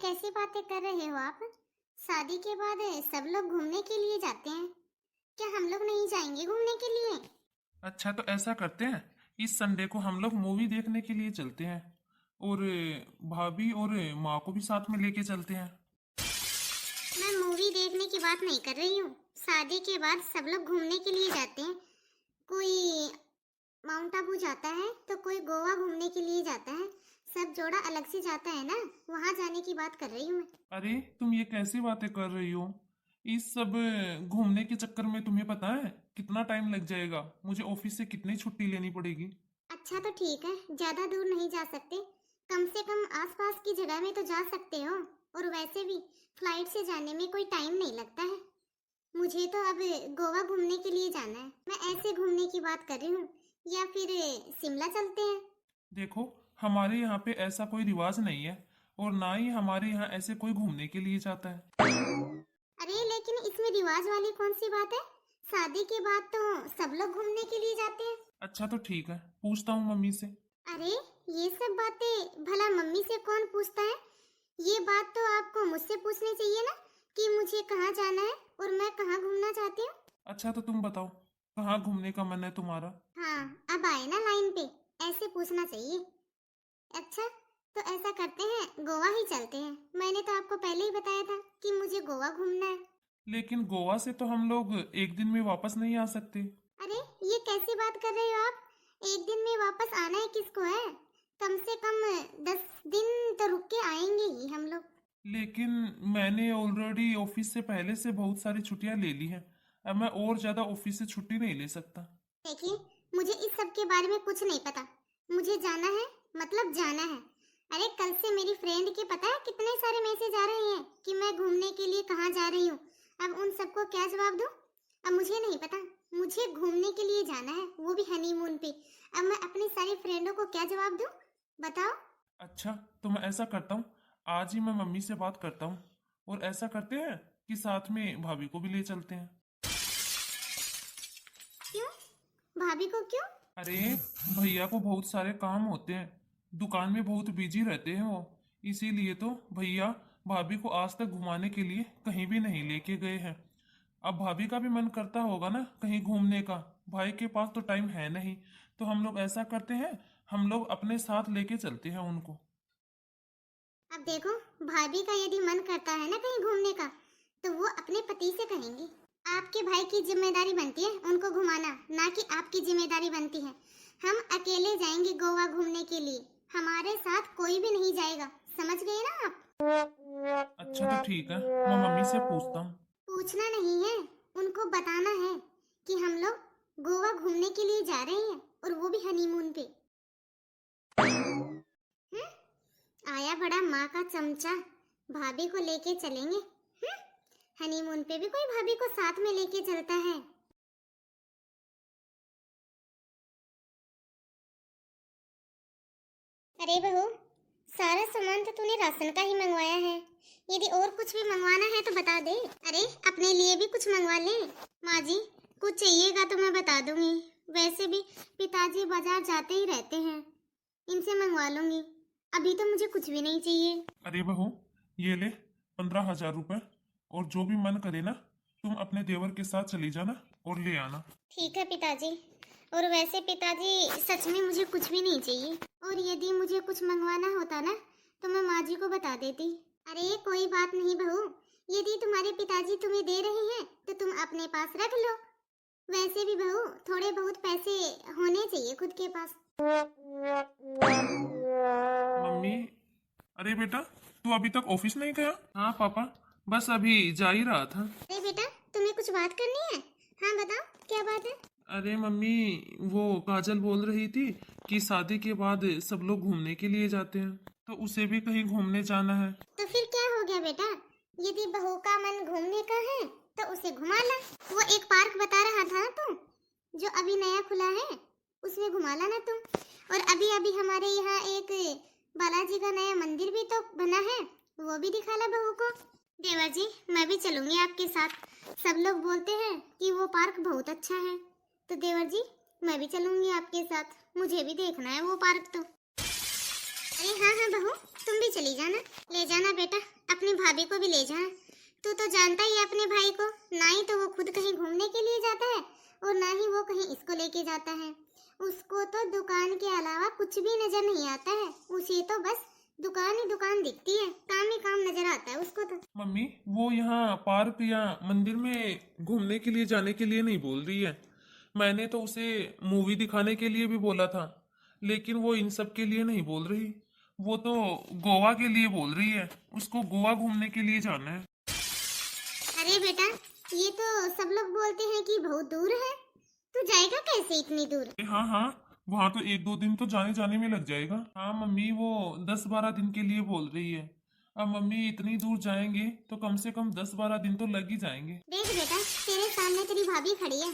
कैसी बातें कर रहे हो आप? शादी के बाद सब लोग घूमने के लिए जाते हैं, क्या हम लोग नहीं जाएंगे घूमने के लिए? अच्छा तो ऐसा करते हैं, इस संडे को हम लोग मूवी देखने के लिए चलते हैं और भाभी और माँ को भी साथ में लेके चलते हैं। मैं मूवी देखने की बात नहीं कर रही हूँ। शादी के बाद सब लोग घूमने के लिए जाते हैं। कोई माउंट आबू जाता है तो कोई गोवा घूमने के लिए जाता है। सब जोड़ा अलग से जाता है ना, वहाँ जाने की बात कर रही हूँ मैं। अरे तुम ये कैसी बातें कर रही हो? इस सब घूमने के चक्कर में तुम्हें पता है कितना टाइम लग जाएगा? मुझे ऑफिस से कितनी छुट्टी लेनी पड़ेगी? अच्छा तो ठीक है, ज्यादा दूर नहीं जा सकते, कम से कम आसपास की जगह में तो जा सकते हो। और वैसे भी फ्लाइट से जाने में कोई टाइम नहीं लगता है। मुझे तो अब गोवा घूमने के लिए जाना है। मैं ऐसे घूमने की बात कर रही हूँ, या फिर शिमला चलते हैं। देखो, हमारे यहाँ पे ऐसा कोई रिवाज नहीं है और ना ही हमारे यहाँ ऐसे कोई घूमने के लिए जाता है। अरे लेकिन इसमें रिवाज वाली कौन सी बात है? शादी के बाद तो सब लोग घूमने के लिए जाते हैं। अच्छा तो ठीक है, पूछता हूँ मम्मी से। अरे ये सब बातें भला मम्मी से कौन पूछता है? ये बात तो आपको मुझसे पूछनी चाहिए ना, कि मुझे कहाँ जाना है और मैं कहाँ घूमना चाहती हूँ। अच्छा तो तुम बताओ, कहाँ घूमने का मन है तुम्हारा? हाँ, अब आए ना लाइन पे, ऐसे पूछना चाहिए। अच्छा तो ऐसा करते हैं, गोवा ही चलते हैं। मैंने तो आपको पहले ही बताया था कि मुझे गोवा घूमना है। लेकिन गोवा से तो हम लोग एक दिन में वापस नहीं आ सकते। अरे ये कैसी बात कर रहे हो आप? एक दिन में वापस आना है किसको है? कम से कम 10 दिन तो रुक के आएंगे ही हम लोग। लेकिन मैंने ऑलरेडी ऑफिस से पहले से बहुत सारी छुट्टियां ले ली हैं। अब मैं और ज्यादा ऑफिस से छुट्टी नहीं ले सकता। देखिए, मुझे इस सब के बारे में कुछ नहीं पता। मुझे जाना है, मतलब जाना है। अरे कल से मेरी फ्रेंड के पता है कितने सारे मैसेज आ रहे हैं कि मैं घूमने के लिए कहाँ जा रही हूँ। अब उन सबको क्या जवाब दूँ? अब मुझे नहीं पता। मुझे घूमने के लिए जाना है, वो भी हनीमून पे। अब मैं अपनी सारी फ्रेंडों को क्या जवाब दूँ, बताओ? अच्छा तो मैं ऐसा करता हूँ, आज ही मैं मम्मी से बात करता हूँ और ऐसा करते हैं कि साथ में भाभी को भी ले चलते हैं। क्यों? भाभी को क्यों? अरे भैया को बहुत सारे काम होते हैं, दुकान में बहुत बिजी रहते हैं वो। इसीलिए तो भैया भाभी को आज तक घुमाने के लिए कहीं भी नहीं लेके गए हैं। अब भाभी का भी मन करता होगा ना कहीं घूमने का, भाई के पास तो टाइम है नहीं। तो हम लोग ऐसा करते हैं, हम लोग अपने साथ लेके चलते हैं उनको। अब देखो, भाभी का यदि मन करता है ना कहीं घूमने का, तो वो अपने पति से कहेंगी। आपके भाई की जिम्मेदारी बनती है उनको घुमाना, ना कि आपकी जिम्मेदारी बनती है। हम अकेले जाएंगे गोवा घूमने के लिए, हमारे साथ कोई भी नहीं जाएगा। समझ गए ना आप? अच्छा तो ठीक है, मैं मम्मी से पूछता हूँ। पूछना नहीं है, उनको बताना है कि हम लोग गोवा घूमने के लिए जा रहे हैं, और वो भी हनीमून पे। हम्म? आया बड़ा माँ का चमचा, भाभी को लेके चलेंगे। हनीमून पे भी कोई भाभी को साथ में लेके चलता है? अरे बहू, सारा सामान तो तूने राशन का ही मंगवाया है। यदि और कुछ भी मंगवाना है तो बता दे। अरे अपने लिए भी कुछ मंगवा ले। माँ जी, कुछ चाहिएगा तो मैं बता दूंगी। वैसे भी पिताजी बाजार जाते ही रहते हैं, इनसे मंगवा लूंगी। अभी तो मुझे कुछ भी नहीं चाहिए। अरे बहू, ये ले 15,000 रुपए, और जो भी मन करे ना तुम अपने देवर के साथ चली जाना और ले आना। ठीक है पिताजी। और वैसे पिताजी, सच में मुझे कुछ भी नहीं चाहिए। और यदि मुझे कुछ मंगवाना होता ना तो मैं माँ जी को बता देती। अरे कोई बात नहीं बहू, यदि तुम्हारे पिताजी तुम्हें दे रहे हैं तो तुम अपने पास रख लो। वैसे भी बहू, थोड़े बहुत पैसे होने चाहिए खुद के पास। मम्मी, अरे बेटा, तू अभी तक ऑफिस नहीं गया? हाँ पापा, बस अभी जा ही रहा था। अरे बेटा, तुम्हें कुछ बात करनी है? हाँ बताओ, क्या बात है? अरे मम्मी, वो काजल बोल रही थी कि शादी के बाद सब लोग घूमने के लिए जाते हैं, तो उसे भी कहीं घूमने जाना है। तो फिर क्या हो गया बेटा? यदि बहू का मन घूमने का है तो उसे घुमा ला। वो एक पार्क बता रहा था ना तू, जो अभी नया खुला है, उसमें घुमा ला ना तुम। और अभी अभी हमारे यहाँ एक बालाजी का नया मंदिर भी तो बना है, वो भी दिखा ला बहू को। देवर जी, मैं भी चलूंगी आपके साथ। सब लोग बोलते हैं कि वो पार्क बहुत अच्छा है, तो देवर जी मैं भी चलूंगी आपके साथ। मुझे भी देखना है वो पार्क तो। अरे हाँ हाँ बहू, तुम भी चली जाना, ले जाना बेटा भाभी को भी ले जा। तू तो जानता ही है अपने भाई को, ना ही तो वो खुद कहीं घूमने के लिए जाता है और ना ही वो कहीं इसको लेके जाता है। उसको तो दुकान के अलावा कुछ भी नजर नहीं आता है। उसे तो बस दुकान ही दुकान दिखती है, काम ही काम नजर आता है उसको तो। मम्मी वो यहाँ पार्क या मंदिर में घूमने के लिए जाने के लिए नहीं बोल रही है। मैंने तो उसे मूवी दिखाने के लिए भी बोला था, लेकिन वो इन सब के लिए नहीं बोल रही। वो तो गोवा के लिए बोल रही है, उसको गोवा घूमने के लिए जाना है। अरे बेटा, ये तो सब लोग बोलते हैं कि बहुत दूर है, तू जाएगा कैसे इतनी दूर? हाँ हाँ, वहाँ तो 1-2 दिन तो जाने जाने में लग जाएगा। हाँ मम्मी, वो 10-12 दिन के लिए बोल रही है। अब मम्मी इतनी दूर जाएंगे तो कम से कम 10-12 दिन तो लग ही जाएंगे। देख बेटा, तेरे सामने तेरी भाभी खड़ी है।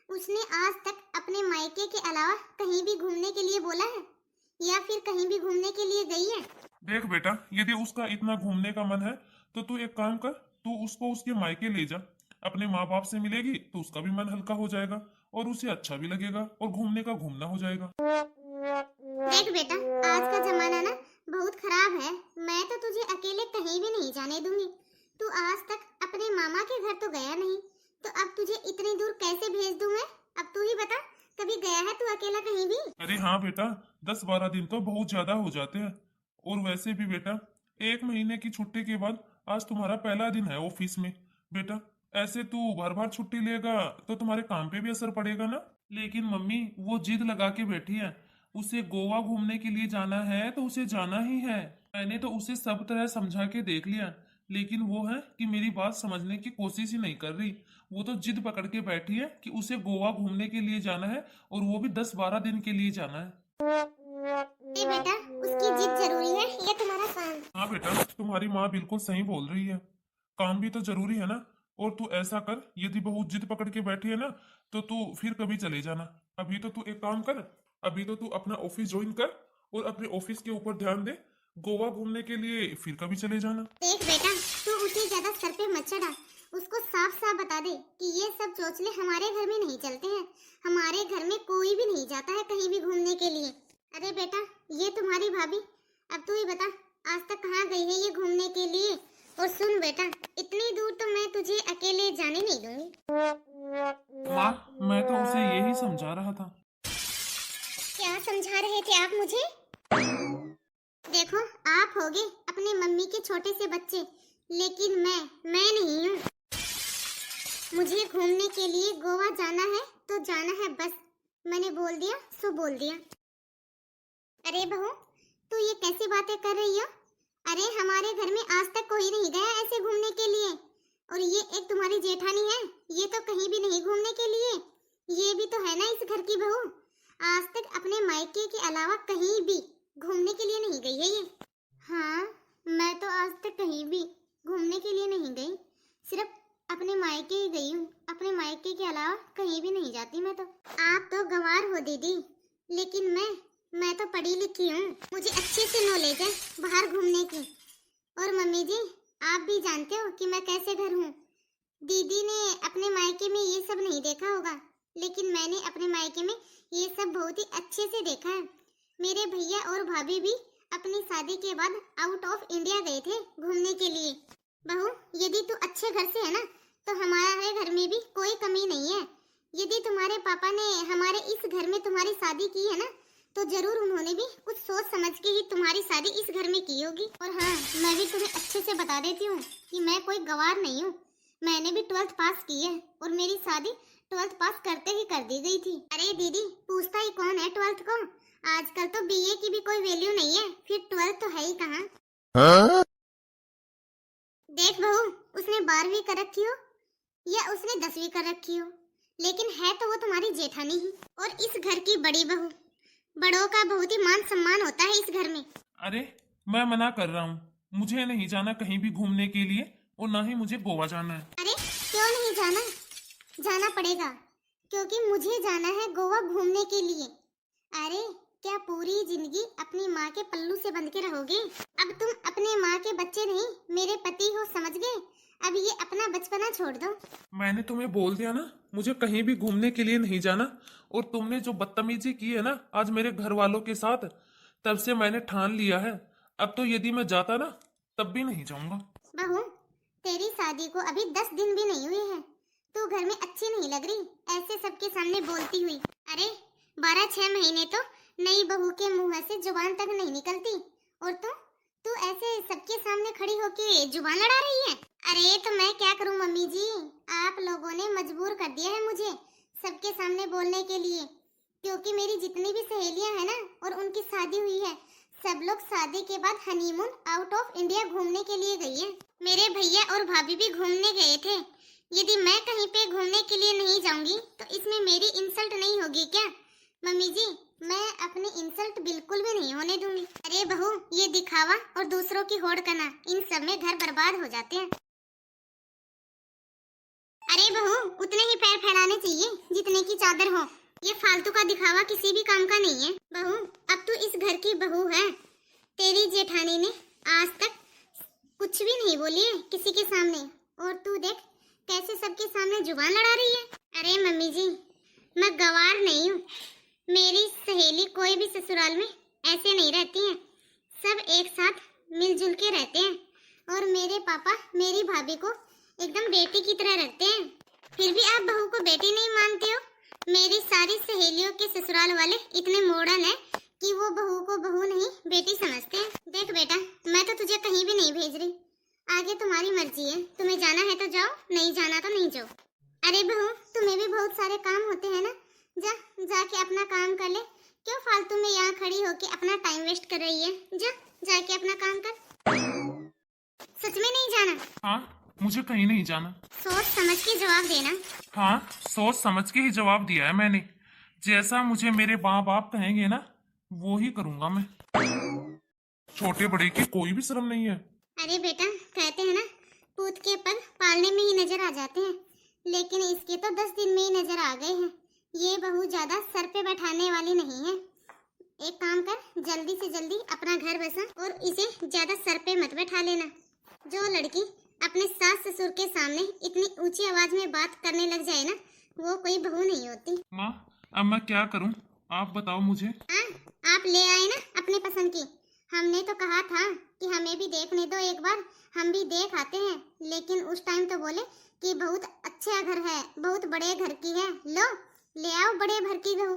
उसने आज तक अपने मायके के अलावा कहीं भी घूमने के लिए बोला है या फिर कहीं भी घूमने के लिए गई है? देख बेटा, यदि उसका इतना घूमने का मन है तो तू एक काम कर, तू उसको उसके मायके ले जा। अपने माँ बाप से मिलेगी तो उसका भी मन हल्का हो जाएगा और उसे अच्छा भी लगेगा और घूमने का घूमना हो जाएगा। देख बेटा, आज का जमाना ना बहुत खराब है। मैं तो तुझे अकेले कहीं भी नहीं जाने दूंगी। तू आज तक अपने मामा के घर तो गया नहीं, तो अब तुझे इतनी दूर कैसे भेज दूं मैं? अब तू ही बता, कभी गया है तू अकेला कहीं भी? अरे हाँ बेटा, 10-12 दिन तो बहुत ज्यादा हो जाते हैं। और वैसे भी बेटा, 1 महीने की छुट्टी के बाद आज तुम्हारा पहला दिन है ऑफिस में। बेटा, ऐसे तू बार बार छुट्टी लेगा तो तुम्हारे काम पे भी असर पड़ेगा ना। लेकिन मम्मी वो जिद लगा के बैठी है, उसे गोवा घूमने के लिए जाना है तो उसे जाना ही है। मैंने तो उसे सब तरह समझा के देख लिया, लेकिन वो है कि मेरी बात समझने की कोशिश ही नहीं कर रही। वो तो जिद पकड़ के बैठी है कि उसे गोवा घूमने के लिए जाना है और वो भी 10-12 दिन के लिए जाना है। ए बेटा, उसकी जिद जरूरी है या तुम्हारा काम? हाँ बेटा, तुम्हारी माँ बिल्कुल सही बोल रही है, काम भी तो जरूरी है ना। और तू ऐसा कर, यदि बहुत जिद पकड़ के बैठी है ना तो तू फिर कभी चले जाना। अभी तो तू एक काम कर, अभी तो तू अपना ऑफिस ज्वाइन कर और अपने ऑफिस के ऊपर ध्यान दे। गोवा घूमने के लिए फिर कभी चले जाना। देख बेटा, तू उसे ज्यादा सर पे मत चढ़ा। उसको साफ साफ बता दे कि ये सब चोचले हमारे घर में नहीं चलते हैं। हमारे घर में कोई भी नहीं जाता है कहीं भी घूमने के लिए। अरे बेटा, ये तुम्हारी भाभी, अब तू ही बता, आज तक कहाँ गई है ये घूमने के लिए? और सुन बेटा, इतनी दूर तो मैं तुझे अकेले जाने नहीं दूंगी। माँ, मैं तो उसे यही समझा रहा था। क्या समझा रहे थे आप मुझे? देखो, आप होगे अपने मम्मी के छोटे से बच्चे, लेकिन मैं नहीं हूँ। मुझे घूमने के लिए गोवा जाना है तो जाना है बस। मैंने बोल दिया सो बोल दिया। अरे बहू, तू ये कैसी बातें कर रही हो? अरे हमारे घर में आज तक कोई नहीं गया ऐसे घूमने के लिए। और ये एक तुम्हारी जेठानी है, ये तो कहीं भी नहीं घूमने के लिए। ये भी तो है ना इस घर की बहू। आज तक अपने मायके के अलावा कहीं भी घूमने के लिए नहीं गई है ये। हाँ, मैं तो आज तक कहीं भी घूमने के लिए नहीं गई, सिर्फ अपने मायके ही गई हूँ। अपने मायके के अलावा कहीं भी नहीं जाती मैं तो। आप तो गंवार हो दीदी, लेकिन मैं तो पढ़ी लिखी हूँ, मुझे अच्छे से नॉलेज है बाहर घूमने की। और मम्मी जी, आप भी जानते हो कि मैं कैसे घर हूँ। दीदी ने अपने मायके में ये सब नहीं देखा होगा, लेकिन मैंने अपने मायके में ये सब बहुत ही अच्छे से देखा है। मेरे भैया और भाभी भी अपनी शादी के बाद आउट ऑफ इंडिया गए थे घूमने के लिए। बहू, यदि तू अच्छे घर से है ना तो हमारे घर में भी कोई कमी नहीं है। यदि तुम्हारे पापा ने हमारे इस घर में तुम्हारी शादी की है ना तो जरूर उन्होंने भी कुछ सोच समझ के ही तुम्हारी शादी इस घर में की होगी। और हाँ, मैं भी तुम्हें अच्छे से बता देती हूँ कि मैं कोई गवार नहीं हूँ। मैंने भी 12th पास की है और मेरी शादी 12th पास करते ही कर दी गई थी। अरे दीदी, पूछता ही कौन है 12th को? आजकल तो बीए की भी कोई वैल्यू नहीं है, फिर 12th तो है ही कहाँ। देख बहू, उसने 12वीं कर रखी हो या उसने 10वीं कर रखी हो, लेकिन है तो वो तुम्हारी जेठानी ही और इस घर की बड़ी बहू। बड़ों का बहुत ही मान सम्मान होता है इस घर में। अरे मैं मना कर रहा हूँ, मुझे नहीं जाना कहीं भी घूमने के लिए और ना ही मुझे गोवा जाना है। अरे क्यों नहीं जाना? जाना पड़ेगा, क्योंकि मुझे जाना है गोवा घूमने के लिए। अरे क्या पूरी जिंदगी अपनी माँ के पल्लू से बंध के रहोगे? अब तुम अपने माँ के बच्चे नहीं, मेरे पति हो, समझ गए? अब ये अपना बचपना छोड़ दो। मैंने तुम्हें बोल दिया ना, मुझे कहीं भी घूमने के लिए नहीं जाना। और तुमने जो बदतमीजी की है ना आज मेरे घर वालों के साथ, तब से मैंने ठान लिया है, अब तो यदि मैं जाता ना तब भी नहीं जाऊंगा। बहू, तेरी शादी को अभी 10 दिन भी नहीं हुए हैं। तू घर में अच्छी नहीं लग रही, ऐसे सबके सामने बोलती हुई। अरे 12-6 महीने तो नई बहू के मुंह से जुबान तक नहीं निकलती, और तू ऐसे सबके सामने खड़ी होके जुबान लड़ा रही है। अरे तो मैं क्या करूं मम्मी जी, आप लोगों ने मजबूर कर दिया है मुझे सबके सामने बोलने के लिए, क्योंकि मेरी जितनी भी सहेलियां हैं ना और उनकी शादी हुई है, सब लोग शादी के बाद हनीमून आउट ऑफ इंडिया घूमने के लिए गई है। मेरे भैया और भाभी भी घूमने गए थे। यदि मैं कहीं पे घूमने के लिए नहीं जाऊंगी तो इसमें मेरी इंसल्ट नहीं होगी क्या? मम्मी जी, मैं अपनी इंसल्ट बिल्कुल भी नहीं होने दूंगी। अरे बहू, ये दिखावा और दूसरों की होड़ करना, इन सब में घर बर्बाद हो जाते हैं। अरे बहू, उतने ही पैर फैलाने चाहिए जितने की चादर हो। ये फालतू का दिखावा किसी भी काम का नहीं है। बहू, अब तू इस घर की बहू है। तेरी जेठानी ने आज तक कुछ भी नहीं बोली है किसी के सामने, और तू देख कैसे सबके सामने जुबान लड़ा रही है। अरे मम्मी जी, मैं गवार नहीं हूँ। मेरी सहेली कोई भी ससुराल में ऐसे नहीं रहती हैं, सब एक साथ मिलजुल के रहते हैं, और मेरे पापा मेरी भाभी को एकदम बेटी की तरह रखते हैं। फिर भी आप बहू को बेटी नहीं मानते हो। मेरी सारी सहेलियों के ससुराल वाले इतने मॉडर्न हैं कि वो बहू को बहू नहीं बेटी समझते हैं। देख बेटा, मैं तो तुझे कहीं भी नहीं भेज रही, आगे तुम्हारी मर्जी है। तुम्हें जाना है तो जाओ, नहीं जाना तो नहीं जाओ। अरे बहू, तुम्हें भी बहुत सारे काम होते हैं ना, जाके अपना काम कर ले। क्यों फालतू में यहाँ खड़ी होके अपना टाइम वेस्ट कर रही है? जाके अपना काम कर। सच में नहीं जाना? हाँ, मुझे कहीं नहीं जाना। सोच समझ के जवाब देना। हाँ, सोच समझ के ही जवाब दिया है मैंने। जैसा मुझे मेरे माँ बाप कहेंगे ना, वो ही करूंगा मैं। छोटे बड़े की कोई भी शर्म नहीं है। अरे बेटा, कहते हैं ना, पूत के पग पालने में ही नजर आ जाते हैं, लेकिन इसके तो 10 दिन में ही नजर आ गए हैं। ये बहू ज्यादा सर पे बैठाने वाली नहीं है। एक काम कर, जल्दी से जल्दी अपना घर बसा और इसे ज्यादा सर पे मत बैठा लेना। जो लड़की अपने सास ससुर के सामने इतनी ऊंची आवाज में बात करने लग जाए ना, वो कोई बहू नहीं होती। माँ, अब मैं क्या करूं? आप बताओ मुझे। आप ले आए ना अपनी पसंद की। हमने तो कहा था कि हमें भी देखने दो एक बार, हम भी देख आते हैं, लेकिन उस टाइम तो बोले कि बहुत अच्छा घर है, बहुत बड़े घर की है। लो, ले आओ बड़े घर की बहू।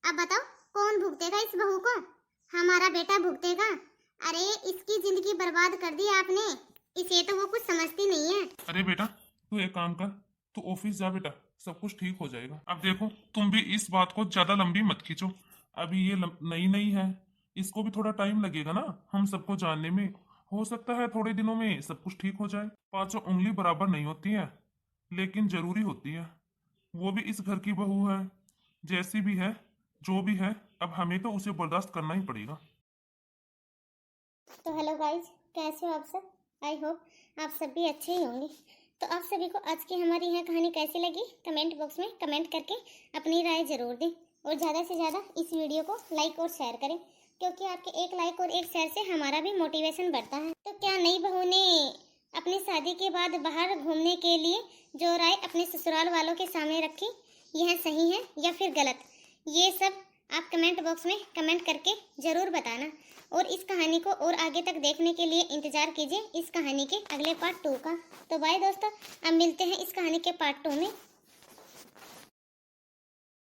अब बताओ कौन भुगतेगा इस बहू को? हमारा बेटा भुगतेगा। अरे इसकी जिंदगी बर्बाद कर दी आपने, इसे तो वो कुछ समझती नहीं है। अरे बेटा, तू एक काम कर, तू ऑफिस जा बेटा, सब कुछ ठीक हो जाएगा। अब देखो, तुम भी इस बात को ज्यादा लंबी मत खींचो। अभी ये नई नई है, इसको भी थोड़ा टाइम लगेगा ना हम सबको जानने में। हो सकता है थोड़े दिनों में सब कुछ ठीक हो जाए। पांचों उंगली बराबर नहीं होती है, लेकिन जरूरी होती है। वो भी इस घर की बहू है, जैसी भी है, जो भी है, अब हमें तो उसे बर्दाश्त करना ही पड़ेगा। तो हेलो गाइज, कैसे हो आप सब? आई होप आप सब भी अच्छे ही होंगे। तो आप सभी को आज की हमारी यह कहानी कैसी लगी, कमेंट बॉक्स में कमेंट करके अपनी राय जरूर दें, और ज़्यादा से ज़्यादा इस वीडियो को लाइक और शेयर करें, क्योंकि आपके एक लाइक और एक शेयर से हमारा भी मोटिवेशन बढ़ता है। तो क्या नई बहू ने अपनी शादी के बाद बाहर घूमने के लिए जो राय अपने ससुराल वालों के सामने रखी, यह सही है या फिर गलत? ये सब आप कमेंट बॉक्स में कमेंट करके ज़रूर बताना, और इस कहानी को और आगे तक देखने के लिए इंतज़ार कीजिए इस कहानी के अगले पार्ट 2 का। तो बाय दोस्तों, अब मिलते हैं इस कहानी के पार्ट 2 में।